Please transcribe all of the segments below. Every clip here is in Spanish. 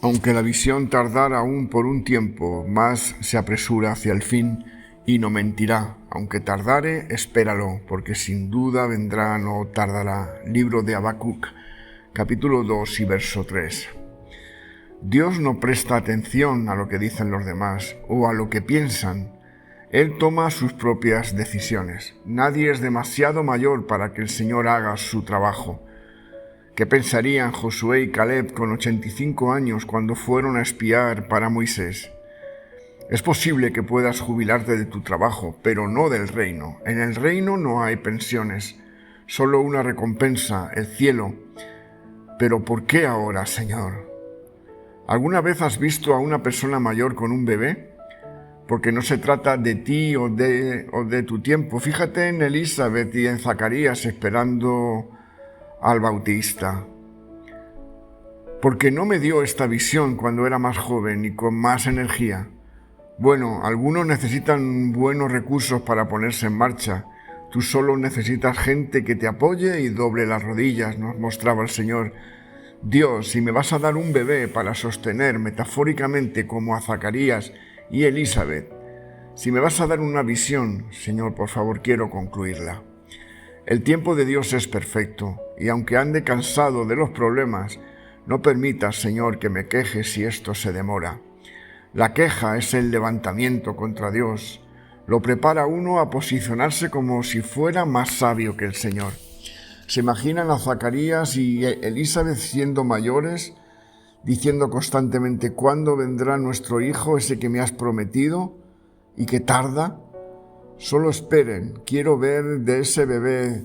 Aunque la visión tardara aún por un tiempo, más se apresura hacia el fin y no mentirá. Aunque tardare, espéralo, porque sin duda vendrá, no tardará. Libro de Habacuc, capítulo 2 y verso 3. Dios no presta atención a lo que dicen los demás o a lo que piensan. Él toma sus propias decisiones. Nadie es demasiado mayor para que el Señor haga su trabajo. ¿Qué pensarían Josué y Caleb con 85 años cuando fueron a espiar para Moisés? Es posible que puedas jubilarte de tu trabajo, pero no del reino. En el reino no hay pensiones, solo una recompensa, el cielo. ¿Pero por qué ahora, Señor? ¿Alguna vez has visto a una persona mayor con un bebé? Porque no se trata de ti o de tu tiempo. Fíjate en Elizabeth y en Zacarías esperando al Bautista. Porque no me dio esta visión cuando era más joven y con más energía. Bueno, algunos necesitan buenos recursos para ponerse en marcha. Tú solo necesitas gente que te apoye y doble las rodillas, nos mostraba el Señor. Dios, si me vas a dar un bebé para sostener metafóricamente como a Zacarías y Elizabeth, si me vas a dar una visión, Señor, por favor, quiero concluirla. El tiempo de Dios es perfecto, y aunque ande cansado de los problemas, no permitas, Señor, que me queje si esto se demora. La queja es el levantamiento contra Dios. Lo prepara uno a posicionarse como si fuera más sabio que el Señor. ¿Se imaginan a Zacarías y Elizabeth siendo mayores, diciendo constantemente, ¿cuándo vendrá nuestro hijo, ese que me has prometido y que tarda? Solo esperen, quiero ver de ese bebé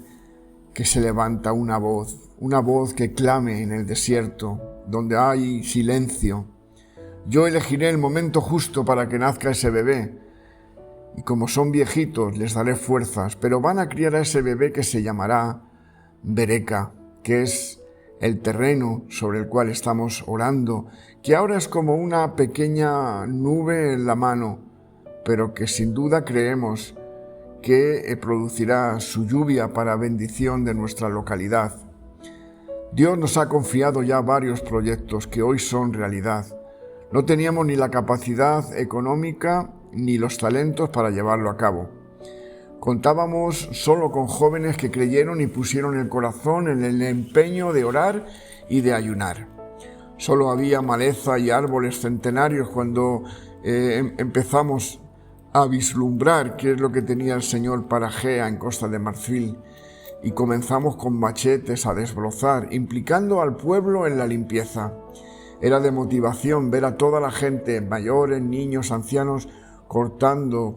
que se levanta una voz que clame en el desierto, donde hay silencio. Yo elegiré el momento justo para que nazca ese bebé, y como son viejitos les daré fuerzas, pero van a criar a ese bebé que se llamará Bereka, que es el terreno sobre el cual estamos orando, que ahora es como una pequeña nube en la mano, pero que sin duda creemos que producirá su lluvia para bendición de nuestra localidad. Dios nos ha confiado ya varios proyectos que hoy son realidad. No teníamos ni la capacidad económica ni los talentos para llevarlo a cabo. Contábamos solo con jóvenes que creyeron y pusieron el corazón en el empeño de orar y de ayunar. Solo había maleza y árboles centenarios cuando empezamos a vislumbrar qué es lo que tenía el Señor para Gea en Costa de Marfil, y comenzamos con machetes a desbrozar, implicando al pueblo en la limpieza. Era de motivación ver a toda la gente, mayores, niños, ancianos, cortando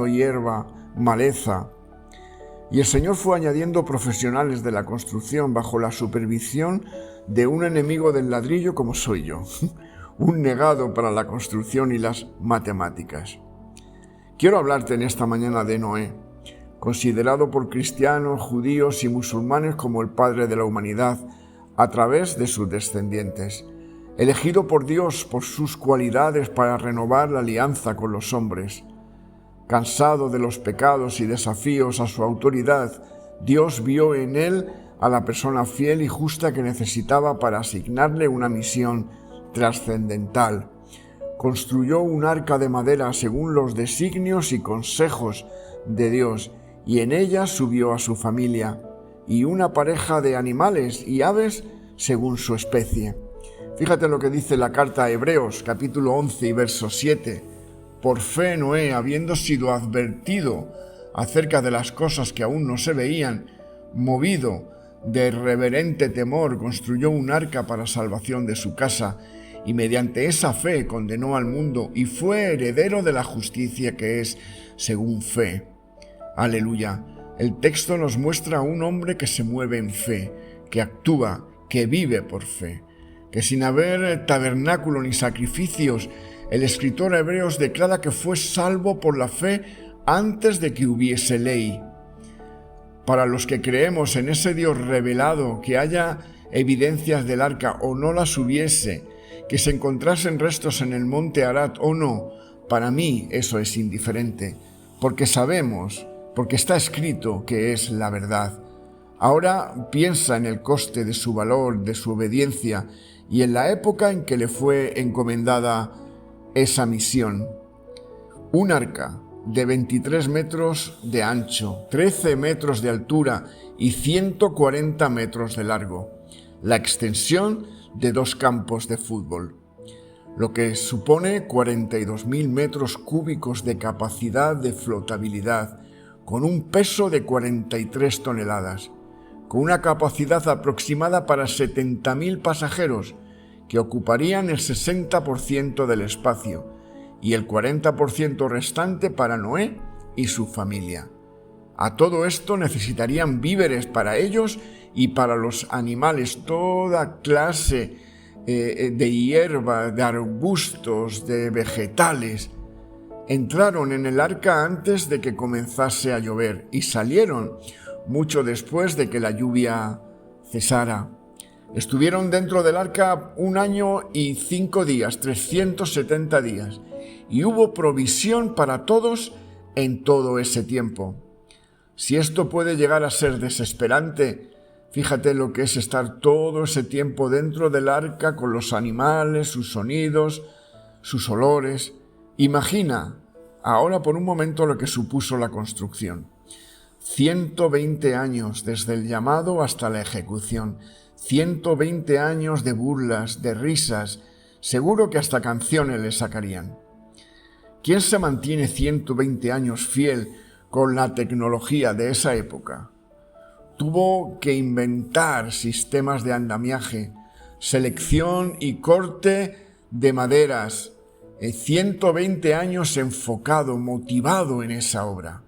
hierba, maleza. Y el Señor fue añadiendo profesionales de la construcción bajo la supervisión de un enemigo del ladrillo como soy yo, un negado para la construcción y las matemáticas. Quiero hablarte en esta mañana de Noé, considerado por cristianos, judíos y musulmanes como el padre de la humanidad a través de sus descendientes, elegido por Dios por sus cualidades para renovar la alianza con los hombres. Cansado de los pecados y desafíos a su autoridad, Dios vio en él a la persona fiel y justa que necesitaba para asignarle una misión trascendental. Construyó un arca de madera según los designios y consejos de Dios, y en ella subió a su familia, y una pareja de animales y aves según su especie. Fíjate lo que dice la carta a Hebreos, capítulo 11 y verso 7. Por fe Noé, habiendo sido advertido acerca de las cosas que aún no se veían, movido de reverente temor, construyó un arca para salvación de su casa, y mediante esa fe condenó al mundo y fue heredero de la justicia que es según fe. Aleluya. El texto nos muestra a un hombre que se mueve en fe, que actúa, que vive por fe, que sin haber tabernáculo ni sacrificios, el escritor a Hebreos declara que fue salvo por la fe antes de que hubiese ley. Para los que creemos en ese Dios revelado, que haya evidencias del arca o no las hubiese, que se encontrasen restos en el monte Arad o no, para mí eso es indiferente, porque sabemos, porque está escrito que es la verdad. Ahora piensa en el coste de su valor, de su obediencia, y en la época en que le fue encomendada esa misión. Un arca de 23 metros de ancho, 13 metros de altura y 140 metros de largo, la extensión de 2 campos de fútbol, lo que supone 42.000 metros cúbicos de capacidad de flotabilidad, con un peso de 43 toneladas, con una capacidad aproximada para 70.000 pasajeros, que ocuparían el 60% del espacio y el 40% restante para Noé y su familia. A todo esto necesitarían víveres para ellos y para los animales, toda clase de hierba, de arbustos, de vegetales. Entraron en el arca antes de que comenzase a llover y salieron mucho después de que la lluvia cesara. Estuvieron dentro del arca 1 año y 5 días, 370 días, y hubo provisión para todos en todo ese tiempo. Si esto puede llegar a ser desesperante, fíjate lo que es estar todo ese tiempo dentro del arca con los animales, sus sonidos, sus olores. Imagina ahora por un momento lo que supuso la construcción. 120 años desde el llamado hasta la ejecución. 120 años de burlas, de risas, seguro que hasta canciones le sacarían. ¿Quién se mantiene 120 años fiel con la tecnología de esa época? Tuvo que inventar sistemas de andamiaje, selección y corte de maderas. 120 años enfocado, motivado en esa obra.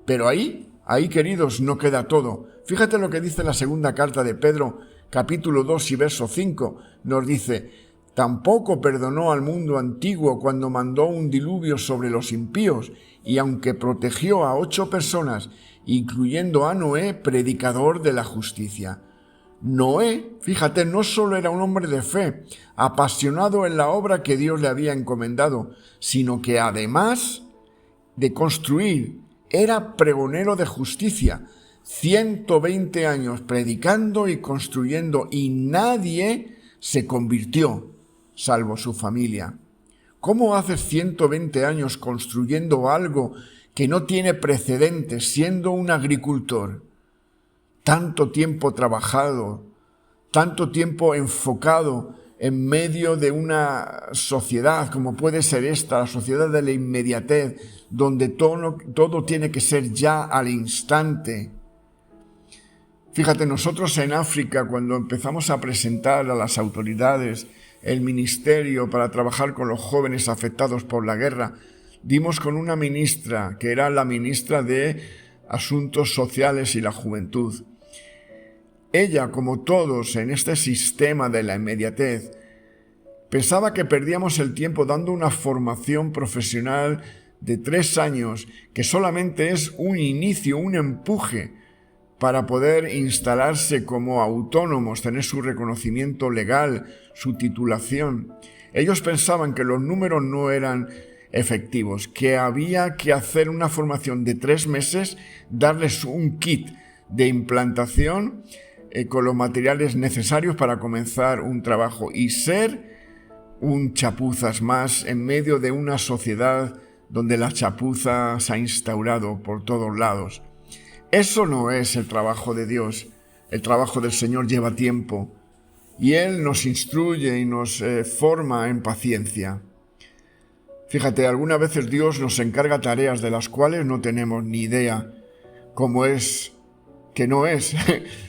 Pero ahí, queridos, no queda todo. Fíjate lo que dice la segunda carta de Pedro, capítulo 2 y verso 5, nos dice: tampoco perdonó al mundo antiguo cuando mandó un diluvio sobre los impíos, y aunque protegió a 8 personas, incluyendo a Noé, predicador de la justicia. Noé, fíjate, no solo era un hombre de fe, apasionado en la obra que Dios le había encomendado, sino que además de construir, era pregonero de justicia. 120 años predicando y construyendo, y nadie se convirtió, salvo su familia. ¿Cómo haces 120 años construyendo algo que no tiene precedentes, siendo un agricultor? Tanto tiempo trabajado, tanto tiempo enfocado en medio de una sociedad como puede ser esta, la sociedad de la inmediatez, donde todo tiene que ser ya al instante. Fíjate, nosotros en África, cuando empezamos a presentar a las autoridades el ministerio para trabajar con los jóvenes afectados por la guerra, dimos con una ministra, que era la ministra de Asuntos Sociales y la Juventud. Ella, como todos en este sistema de la inmediatez, pensaba que perdíamos el tiempo dando una formación profesional de 3 años, que solamente es un inicio, un empuje para poder instalarse como autónomos, tener su reconocimiento legal, su titulación. Ellos pensaban que los números no eran efectivos, que había que hacer una formación de 3 meses, darles un kit de implantación con los materiales necesarios para comenzar un trabajo y ser un chapuzas más en medio de una sociedad donde la chapuza se ha instaurado por todos lados. Eso no es el trabajo de Dios. El trabajo del Señor lleva tiempo y Él nos instruye y nos forma en paciencia. Fíjate, algunas veces Dios nos encarga tareas de las cuales no tenemos ni idea, como es, que no es,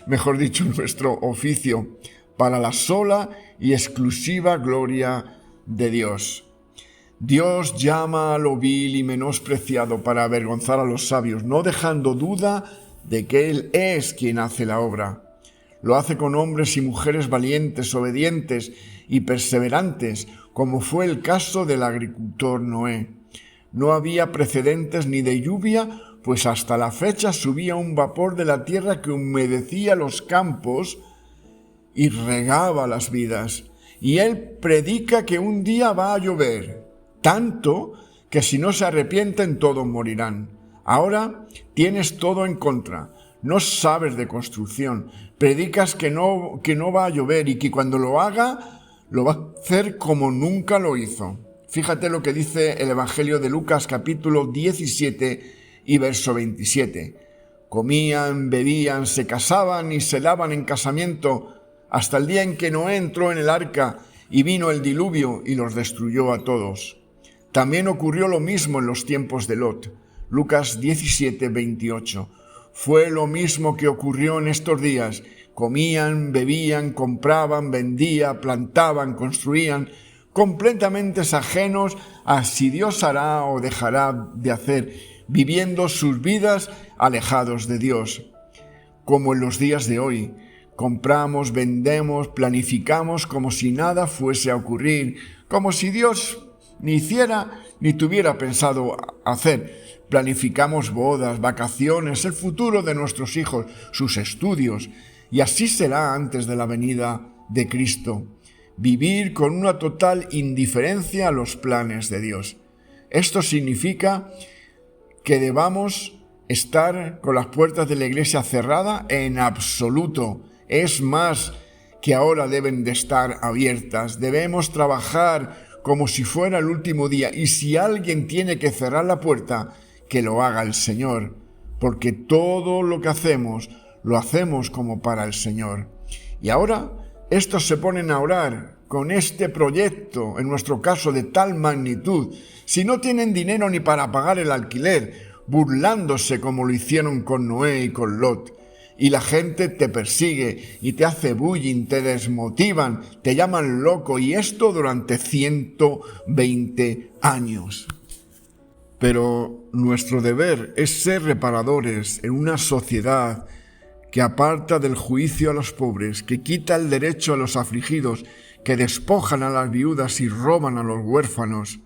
mejor dicho, nuestro oficio, para la sola y exclusiva gloria de Dios. Dios llama a lo vil y menospreciado para avergonzar a los sabios, no dejando duda de que Él es quien hace la obra. Lo hace con hombres y mujeres valientes, obedientes y perseverantes, como fue el caso del agricultor Noé. No había precedentes ni de lluvia, pues hasta la fecha subía un vapor de la tierra que humedecía los campos y regaba las vidas. Y Él predica que un día va a llover, tanto que si no se arrepienten todos morirán. Ahora tienes todo en contra, no sabes de construcción, predicas que no va a llover y que cuando lo haga lo va a hacer como nunca lo hizo. Fíjate lo que dice el Evangelio de Lucas capítulo 17 y verso 27. Comían, bebían, se casaban y se daban en casamiento hasta el día en que Noé entró en el arca y vino el diluvio y los destruyó a todos. También ocurrió lo mismo en los tiempos de Lot. Lucas 17, 28. Fue lo mismo que ocurrió en estos días. Comían, bebían, compraban, vendían, plantaban, construían, completamente ajenos a si Dios hará o dejará de hacer, viviendo sus vidas alejados de Dios. Como en los días de hoy, compramos, vendemos, planificamos como si nada fuese a ocurrir, como si Dios ni hiciera ni tuviera pensado hacer. Planificamos bodas, vacaciones, el futuro de nuestros hijos, sus estudios, y así será antes de la venida de Cristo. Vivir con una total indiferencia a los planes de Dios. Esto significa que debamos estar con las puertas de la iglesia cerradas en absoluto. Es más, que ahora deben de estar abiertas. Debemos trabajar como si fuera el último día. Y si alguien tiene que cerrar la puerta, que lo haga el Señor. Porque todo lo que hacemos, lo hacemos como para el Señor. Y ahora, estos se ponen a orar con este proyecto, en nuestro caso de tal magnitud, si no tienen dinero ni para pagar el alquiler, burlándose como lo hicieron con Noé y con Lot. Y la gente te persigue y te hace bullying, te desmotivan, te llaman loco, y esto durante 120 años. Pero nuestro deber es ser reparadores en una sociedad que aparta del juicio a los pobres, que quita el derecho a los afligidos, que despojan a las viudas y roban a los huérfanos.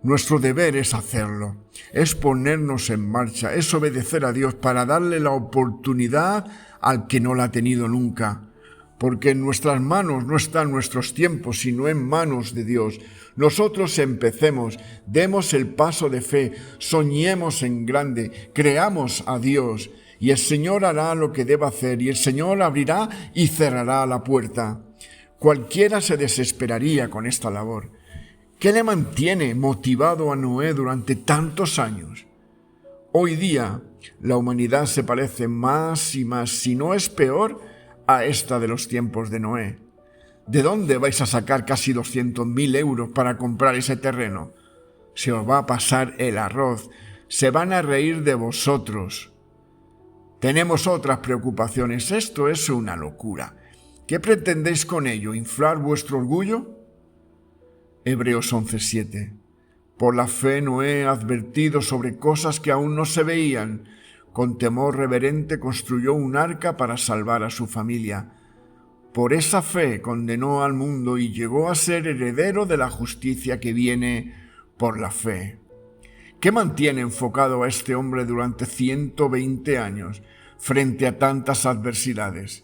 Nuestro deber es hacerlo, es ponernos en marcha, es obedecer a Dios para darle la oportunidad al que no la ha tenido nunca. Porque en nuestras manos no están nuestros tiempos, sino en manos de Dios. Nosotros empecemos, demos el paso de fe, soñemos en grande, creamos a Dios, y el Señor hará lo que deba hacer, y el Señor abrirá y cerrará la puerta. Cualquiera se desesperaría con esta labor. ¿Qué le mantiene motivado a Noé durante tantos años? Hoy día la humanidad se parece más y más, si no es peor, a esta de los tiempos de Noé. ¿De dónde vais a sacar casi 200.000 euros para comprar ese terreno? Se os va a pasar el arroz, se van a reír de vosotros. Tenemos otras preocupaciones, esto es una locura. ¿Qué pretendéis con ello? ¿Inflar vuestro orgullo? Hebreos 11:7. Por la fe Noé, advertido sobre cosas que aún no se veían, con temor reverente construyó un arca para salvar a su familia. Por esa fe condenó al mundo y llegó a ser heredero de la justicia que viene por la fe. ¿Qué mantiene enfocado a este hombre durante 120 años frente a tantas adversidades?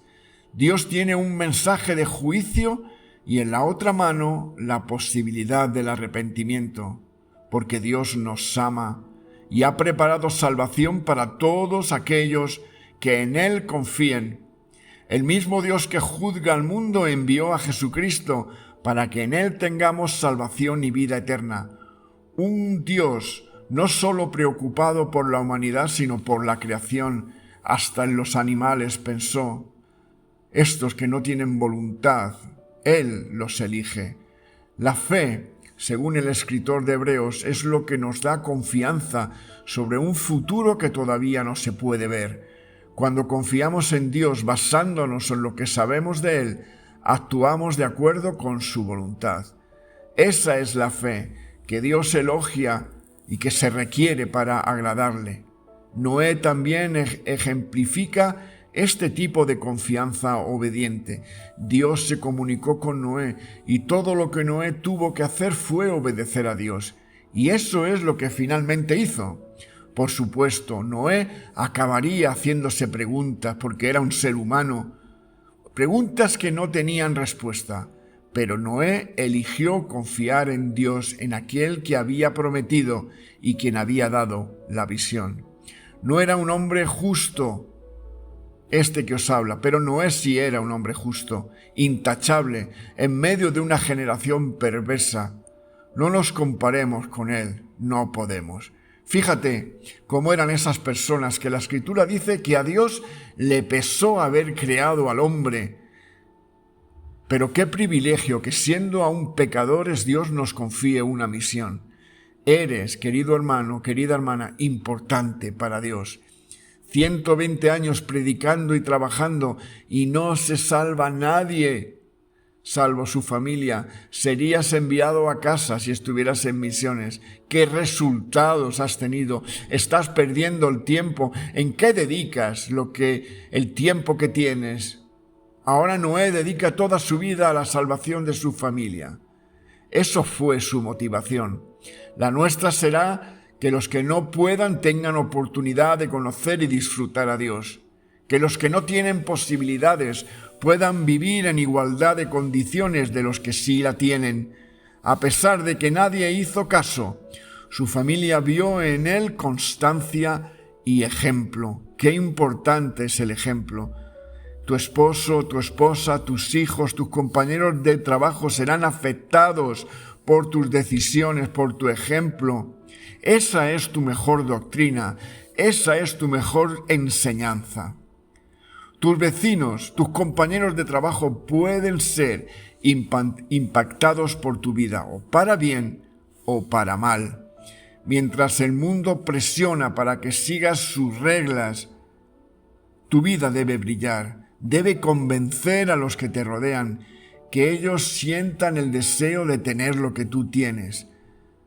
Dios tiene un mensaje de juicio y en la otra mano la posibilidad del arrepentimiento, porque Dios nos ama y ha preparado salvación para todos aquellos que en Él confíen. El mismo Dios que juzga al mundo envió a Jesucristo para que en Él tengamos salvación y vida eterna. Un Dios no solo preocupado por la humanidad, sino por la creación. Hasta en los animales pensó. Estos que no tienen voluntad, Él los elige. La fe, según el escritor de Hebreos, es lo que nos da confianza sobre un futuro que todavía no se puede ver. Cuando confiamos en Dios basándonos en lo que sabemos de Él, actuamos de acuerdo con su voluntad. Esa es la fe que Dios elogia y que se requiere para agradarle. Noé también ejemplifica este tipo de confianza obediente. Dios se comunicó con Noé y todo lo que Noé tuvo que hacer fue obedecer a Dios. Y eso es lo que finalmente hizo. Por supuesto, Noé acabaría haciéndose preguntas porque era un ser humano, preguntas que no tenían respuesta. Pero Noé eligió confiar en Dios, en aquel que había prometido y quien había dado la visión. No era un hombre justo, este que os habla, pero Noé sí era un hombre justo, intachable, en medio de una generación perversa. No nos comparemos con él, no podemos. Fíjate cómo eran esas personas que la Escritura dice que a Dios le pesó haber creado al hombre. Pero qué privilegio que siendo aún pecadores Dios nos confíe una misión. Eres, querido hermano, querida hermana, importante para Dios. 120 años predicando y trabajando y no se salva nadie, salvo su familia. Serías enviado a casa si estuvieras en misiones. ¿Qué resultados has tenido? Estás perdiendo el tiempo. ¿En qué dedicas el tiempo que tienes? Ahora Noé dedica toda su vida a la salvación de su familia. Eso fue su motivación. La nuestra será que los que no puedan tengan oportunidad de conocer y disfrutar a Dios. Que los que no tienen posibilidades puedan vivir en igualdad de condiciones de los que sí la tienen. A pesar de que nadie hizo caso, su familia vio en él constancia y ejemplo. Qué importante es el ejemplo. Tu esposo, tu esposa, tus hijos, tus compañeros de trabajo serán afectados por tus decisiones, por tu ejemplo. Esa es tu mejor doctrina, esa es tu mejor enseñanza. Tus vecinos, tus compañeros de trabajo pueden ser impactados por tu vida, o para bien o para mal. Mientras el mundo presiona para que sigas sus reglas, tu vida debe brillar, debe convencer a los que te rodean, que ellos sientan el deseo de tener lo que tú tienes.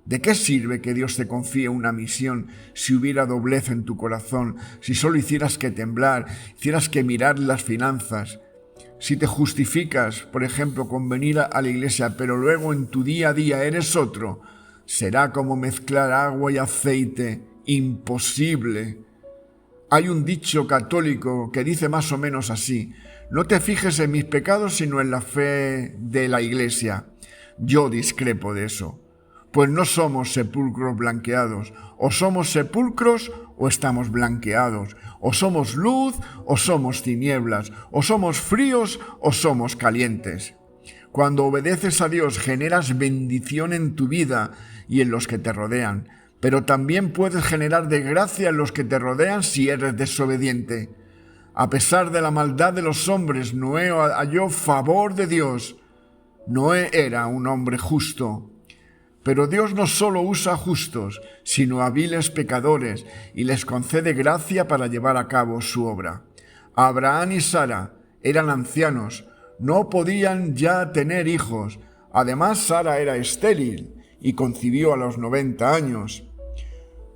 ¿De qué sirve que Dios te confíe una misión si hubiera doblez en tu corazón, si solo hicieras que temblar, hicieras que mirar las finanzas? Si te justificas, por ejemplo, con venir a la iglesia, pero luego en tu día a día eres otro, será como mezclar agua y aceite, imposible. Hay un dicho católico que dice más o menos así: no te fijes en mis pecados, sino en la fe de la iglesia. Yo discrepo de eso. Pues no somos sepulcros blanqueados. O somos sepulcros o estamos blanqueados. O somos luz o somos tinieblas. O somos fríos o somos calientes. Cuando obedeces a Dios generas bendición en tu vida y en los que te rodean. Pero también puedes generar desgracia en los que te rodean si eres desobediente. A pesar de la maldad de los hombres, Noé halló favor de Dios. Noé era un hombre justo. Pero Dios no solo usa justos, sino a viles pecadores, y les concede gracia para llevar a cabo su obra. Abraham y Sara eran ancianos, no podían ya tener hijos. Además, Sara era estéril y concibió a los 90 años.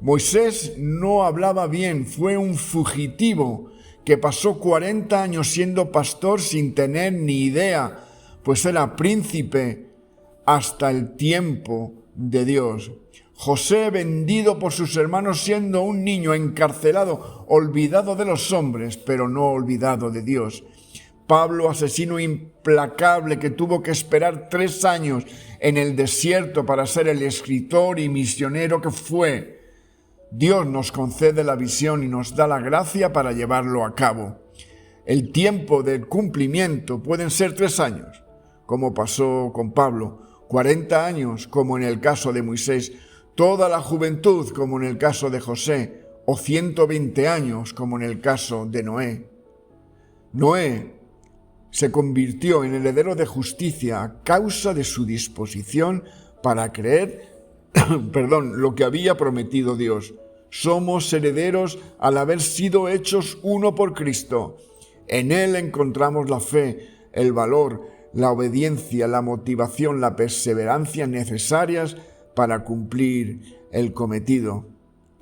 Moisés no hablaba bien, fue un fugitivo que pasó 40 años siendo pastor sin tener ni idea, pues era príncipe hasta el tiempo de Dios. José, vendido por sus hermanos siendo un niño, encarcelado, olvidado de los hombres, pero no olvidado de Dios. Pablo, asesino implacable que tuvo que esperar 3 años en el desierto para ser el escritor y misionero que fue. Dios nos concede la visión y nos da la gracia para llevarlo a cabo. El tiempo del cumplimiento pueden ser 3 años, como pasó con Pablo, 40 años, como en el caso de Moisés, toda la juventud, como en el caso de José, o 120 años, como en el caso de Noé. Noé se convirtió en heredero de justicia a causa de su disposición para creer, lo que había prometido Dios. Somos herederos al haber sido hechos uno por Cristo. En Él encontramos la fe, el valor, la obediencia, la motivación, la perseverancia necesarias para cumplir el cometido.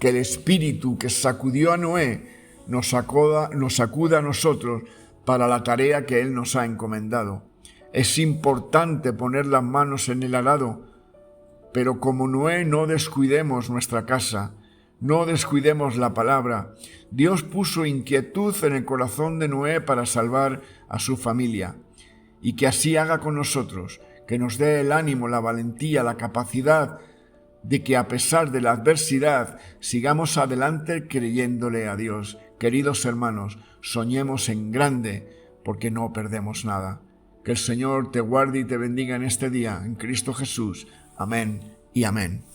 Que el Espíritu que sacudió a Noé nos sacuda a nosotros para la tarea que Él nos ha encomendado. Es importante poner las manos en el arado, pero como Noé no descuidemos nuestra casa, no descuidemos la palabra. Dios puso inquietud en el corazón de Noé para salvar a su familia. Y que así haga con nosotros, que nos dé el ánimo, la valentía, la capacidad de que a pesar de la adversidad sigamos adelante creyéndole a Dios. Queridos hermanos, soñemos en grande, porque no perdemos nada. Que el Señor te guarde y te bendiga en este día, en Cristo Jesús. Amén y amén.